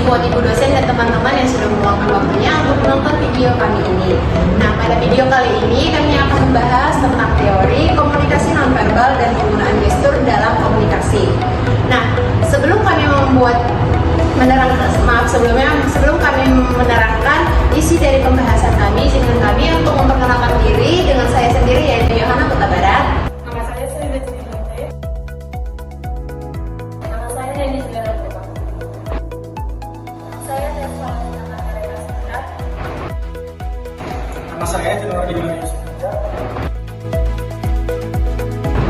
buat ibu dosen dan teman-teman yang sudah meluangkan waktunya untuk menonton video kami ini. Nah, pada video kali ini kami akan membahas tentang teori komunikasi nonverbal dan penggunaan gestur dalam komunikasi. Nah, sebelum kami menerangkan isi dari pembahasan kami, izinkan kami untuk memperkenalkan diri dengan saya sendiri, yaitu Yohana Kota Barat. Nama saya Sri Dete. Nama saya Denis Garuda. Saya Tesla Sekat. Nama saya Tenor Dimas.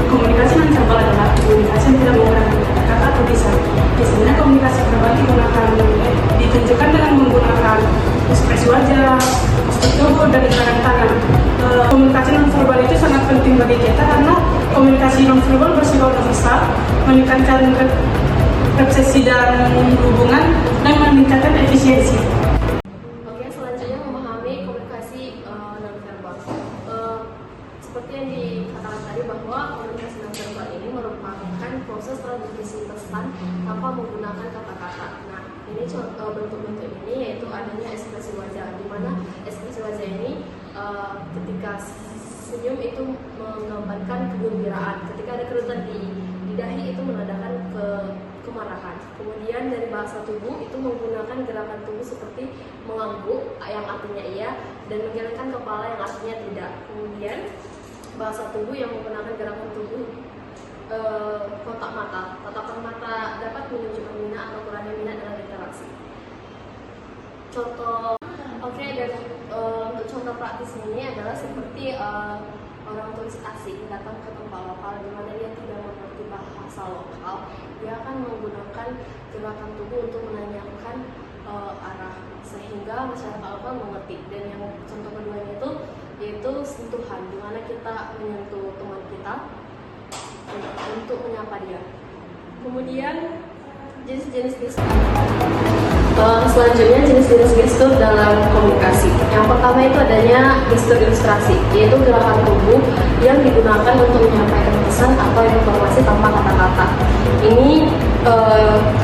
Komunikasi nonverbal adalah komunikasi yang tidak menggunakan kata atau lisan. Biasanya komunikasi verbal ditunjukkan dengan menggunakan ekspresi wajah, postur tubuh, dan gerakan tangan. Komunikasi nonverbal itu sangat penting bagi kita karena komunikasi nonverbal bersifat universal, meningkatkan persepsi dan hubungan, dan meningkatkan efisiensi. Oke, selanjutnya memahami komunikasi nonverbal. Seperti yang dikatakan tadi bahwa komunikasi nonverbal ini merupakan proses transmisi pesan tanpa menggunakan kata-kata. Nah, ini contoh bentuk-bentuk ini yaitu adanya ekspresi wajah, di mana ekspresi wajah ini ketika senyum itu menggambarkan kegembiraan, ketika ada kerutan di dahi itu menandakan kemarahan. Kemudian dari bahasa tubuh itu menggunakan gerakan tubuh seperti mengangguk yang artinya iya dan menggelengkan kepala yang artinya tidak. Kemudian bahasa tubuh yang menggunakan gerakan tubuh kontak mata. Tatapan mata dapat menunjukkan minat atau kurangnya minat dalam interaksi. Contoh, dan untuk contoh praktis ini adalah seperti orang turis asing datang ke tempat lokal di mana dia tidak mengerti bahasa lokal, dia akan menggunakan gerakan tubuh untuk menanyakan arah sehingga masyarakat lokal mengerti. Dan yang contoh keduanya itu yaitu sentuhan, di mana kita menyentuh teman kita untuk menyapa dia. Kemudian jenis-jenis gestur. Selanjutnya jenis-jenis gestur dalam komunikasi. Yang pertama itu adanya gestur ilustrasi, yaitu gerakan tubuh yang digunakan untuk menyampaikan pesan atau informasi tanpa kata-kata. Ini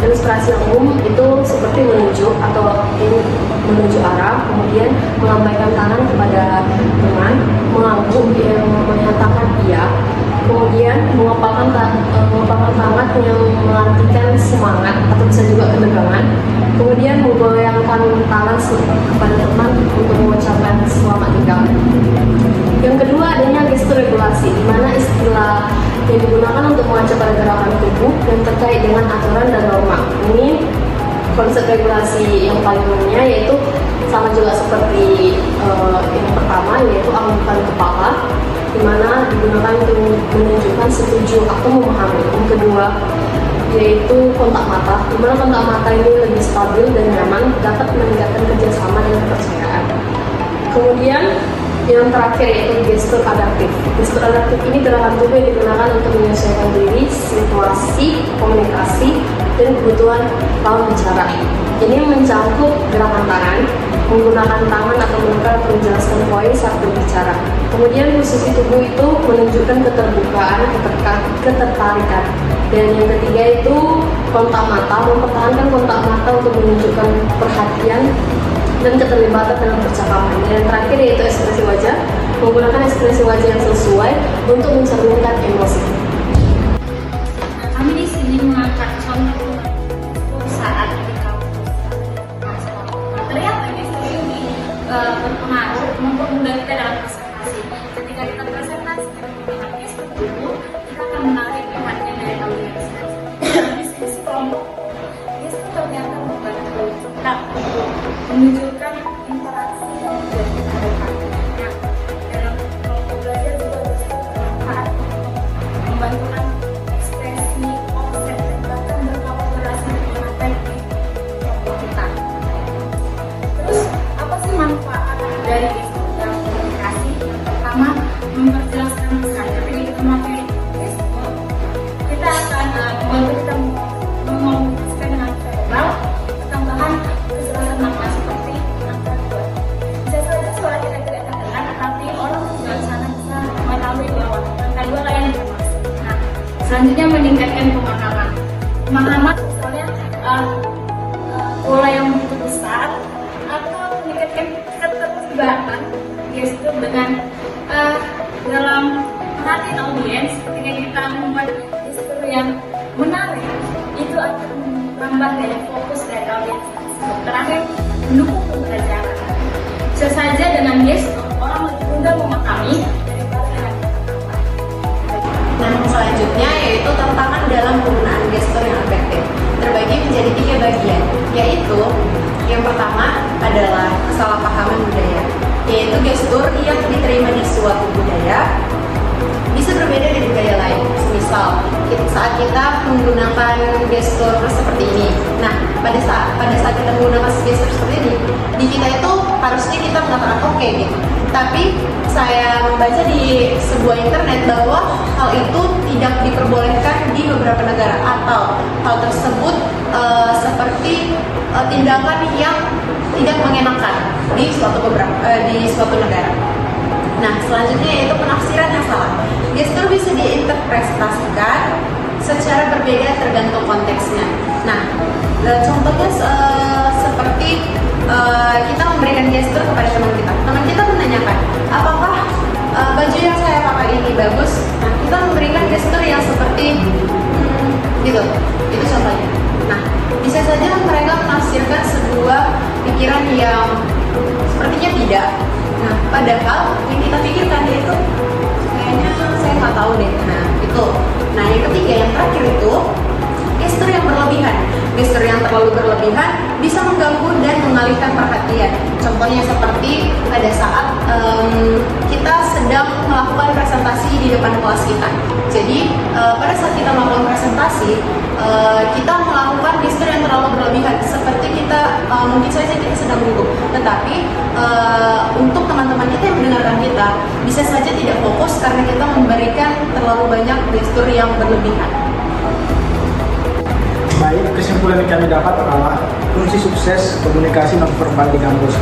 ilustrasi yang umum itu seperti menunjuk atau menuju arah, kemudian melambaikan tangan kepada teman, mengangguk yang menyatakan iya, kemudian mengepalkan tangan yang mengartikan semangat atau bisa juga ketegangan, kemudian menggoyangkan tangan kepada teman untuk mengucapkan selamat tinggal. Yang kedua adanya gestur regulasi, di mana istilah yang digunakan untuk mengacu pada gerakan tubuh dan terkait dengan aturan dan norma. Ini konsep regulasi yang paling umumnya yaitu sama juga seperti yang pertama, yaitu anggukan kepala, di mana digunakan untuk menunjukkan setuju atau memahami. Yang kedua yaitu kontak mata, di mana kontak mata ini lebih stabil dan nyaman, dapat meningkatkan kerjasama dan kepercayaan. Kemudian yang terakhir yaitu gestur adaptif. Gestur adaptif ini gerakan tubuh yang digunakan untuk menyesuaikan diri, situasi, komunikasi, dan kebutuhan lawan bicara. Ini mencakup gerakan tangan, menggunakan tangan atau menempel untuk menjelaskan poin saat berbicara. Kemudian posisi tubuh itu menunjukkan keterbukaan, ketertarikan. Dan yang ketiga itu kontak mata, mempertahankan kontak mata untuk menunjukkan perhatian dan keterlibatan dalam percakapan. Dan yang terakhir yaitu ekspresi wajah, menggunakan ekspresi wajah yang sesuai untuk mencerminkan emosi. Kami di sini mengangkat contoh saat di kampus. Materi apa ini berpengaruh mempermudah kita dalam presentasi. Ketika kita presentasi, kita menggunakan gestur tubuh, kita akan menarik perhatian dari audiens. Diskusi kelompok, gestur ternyata membantu kita untuk menunjukkan interaksi yang menjadi kearifan. Nah, dalam kelompok belajar juga gestur bermanfaat untuk membantukan ekspresi, konsep, dan bahkan berkolaborasi dengan teknik kelompok kita. Terus, apa sih manfaat dari gestur dalam komunikasi? Yang pertama, memperjelaskan pesan. Ketika kita memakai gestur, kita akan membantu kita mengomunikasikan dengan verbal, tambahan kejelasan makna seperti angka 2. Bisa saja suara kita tidak terdengar, tapi orang di luar sana bisa mengetahui bahwa angka 2 lah yang dimaksud. Nah, selanjutnya meningkatkan pemahaman. Pemahaman misalnya pola yang begitu besar atau meningkatkan keterlibatan gestur dengan dalam perhatian audiens. Ketika kita membuat gestur yang menarik, itu akan menambah daya fokus dari audiens. Terakhir, mendukung pembelajaran. Bisa saja dengan gestur orang lebih mudah memahami daripada dengan kata-kata. Nah, selanjutnya yaitu tantangan dalam penggunaan gestur yang efektif. Terbagi menjadi 3 bagian, yaitu yang pertama adalah kesalahpahaman budaya, yaitu gestur yang diterima di suatu budaya bisa berbeda dari budaya lain. Misal, saat kita menggunakan gestur seperti ini. Nah, pada saat kita menggunakan gestur seperti ini, di kita itu harusnya kita mengatakan oke gitu. Tapi saya membaca di sebuah internet bahwa hal itu tidak diperbolehkan di beberapa negara, atau hal tersebut seperti tindakan yang tidak mengenakan di suatu negara. Nah, selanjutnya yaitu penafsiran yang salah. Gestur bisa diinterpretasikan secara berbeda tergantung konteksnya. Nah, contohnya seperti kita memberikan gestur kepada teman kita. Teman kita menanyakan, apakah baju yang saya pakai ini bagus? Nah, kita memberikan gestur yang seperti gitu. Itu contohnya. Nah, bisa saja mereka menafsirkan sebuah pikiran yang sepertinya tidak. Nah, padahal yang kita pikirkan itu kayaknya saya nggak tahu deh. Nah, itu. Nah, yang ketiga, yang terakhir itu gestur yang berlebihan. Gestur yang terlalu berlebihan bisa mengganggu dan mengalihkan perhatian. Contohnya seperti pada saat kita sedang melakukan presentasi di depan kelas kita. Jadi pada saat kita melakukan presentasi, kita melakukan gestur yang terlalu berlebihan. Seperti kita mungkin saja kita sedang gugup, tetapi untuk teman-teman kita yang mendengarkan kita bisa saja tidak fokus karena kita memberikan terlalu banyak gestur yang berlebihan. Baik, kesimpulan yang kami dapat adalah kunci sukses komunikasi nonverbal di kampus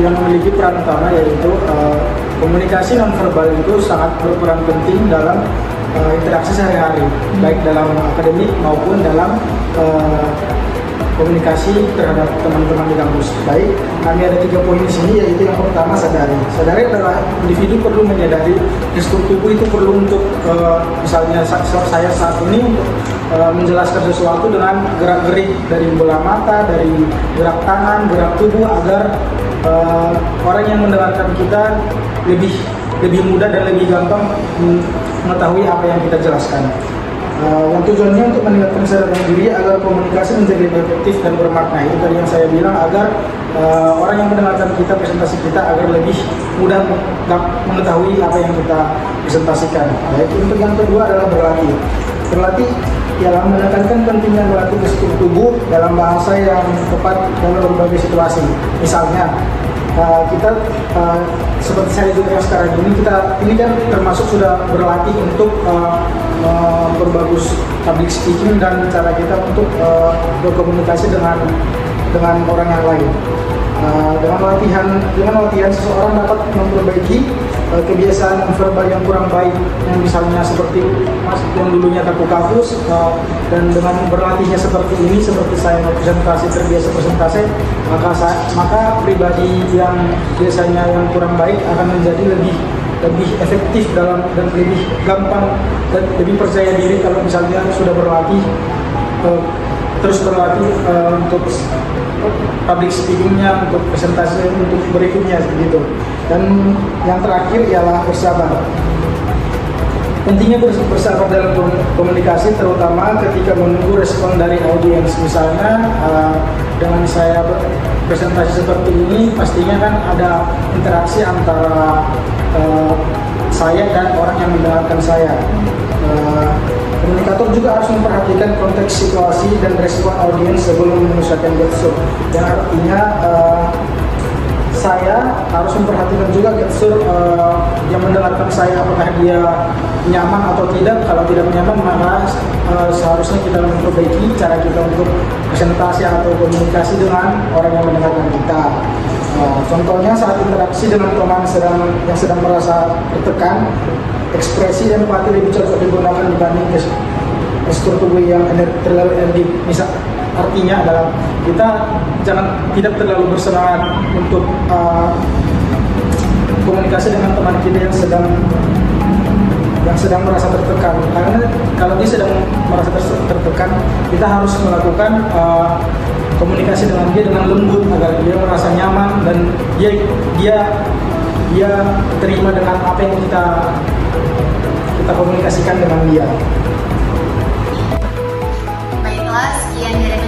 yang memiliki peran utama, yaitu komunikasi nonverbal itu sangat berperan penting dalam interaksi sehari-hari, baik dalam akademik maupun dalam komunikasi terhadap teman-teman di kampus. Baik, kami ada 3 poin di sini, yaitu yang pertama sadari. Sadari adalah individu perlu menyadari gestur tubuh itu perlu untuk misalnya saya saat ini untuk menjelaskan sesuatu dengan gerak-gerik dari bola mata, dari gerak tangan, gerak tubuh, agar orang yang mendengarkan kita lebih mudah dan lebih gampang mengetahui apa yang kita jelaskan. Yang tujuannya untuk meningkatkan kesadaran diri agar komunikasi menjadi lebih efektif dan bermakna. Itu tadi yang saya bilang, agar orang yang mendengarkan kita, presentasi kita, agar lebih mudah mengetahui apa yang kita presentasikan. Baik, untuk yang kedua adalah berlatih. Berlatih ialah menekankan pentingnya melatih gestur tubuh dalam bahasa yang tepat dalam berbagai situasi. Misalnya, kita seperti saya juga yang sekarang ini kan termasuk sudah berlatih untuk memperbagus public speaking dan cara kita untuk berkomunikasi dengan orang yang lain. Dengan latihan seseorang dapat memperbaiki kebiasaan verbal yang kurang baik, yang misalnya seperti yang dulunya kaku-kakus, dan dengan berlatihnya seperti ini, seperti saya terbiasa presentasi, maka pribadi yang biasanya yang kurang baik akan menjadi lebih efektif dan lebih gampang dan lebih percaya diri kalau misalnya sudah berlatih, terus berlatih untuk public speakingnya, untuk presentasi untuk berikutnya begitu. Dan yang terakhir ialah bersabar. Pentingnya bersabar dalam komunikasi, terutama ketika menunggu respon dari audiens. Misalnya dengan saya presentasi seperti ini, pastinya kan ada interaksi antara saya dan orang yang mendengarkan saya. Komunikator juga harus memperhatikan konteks situasi dan respon audiens sebelum mengusahakan gestur. Yang artinya saya harus memperhatikan juga gestur yang mendengarkan saya, apakah dia nyaman atau tidak. Kalau tidak nyaman, maka seharusnya kita memperbaiki cara kita untuk presentasi atau komunikasi dengan orang yang mendengarkan kita. Contohnya saat interaksi dengan teman yang sedang merasa tertekan, ekspresi empati lebih cocok digunakan dibanding gestur tubuh yang terlalu energik. artinya adalah kita tidak terlalu bersemangat untuk komunikasi dengan teman kita yang sedang merasa tertekan, karena kalau dia sedang merasa tertekan, kita harus melakukan komunikasi dengan dia dengan lembut agar dia merasa nyaman dan dia terima dengan apa yang kita komunikasikan dengan dia. Baiklah, sekian dari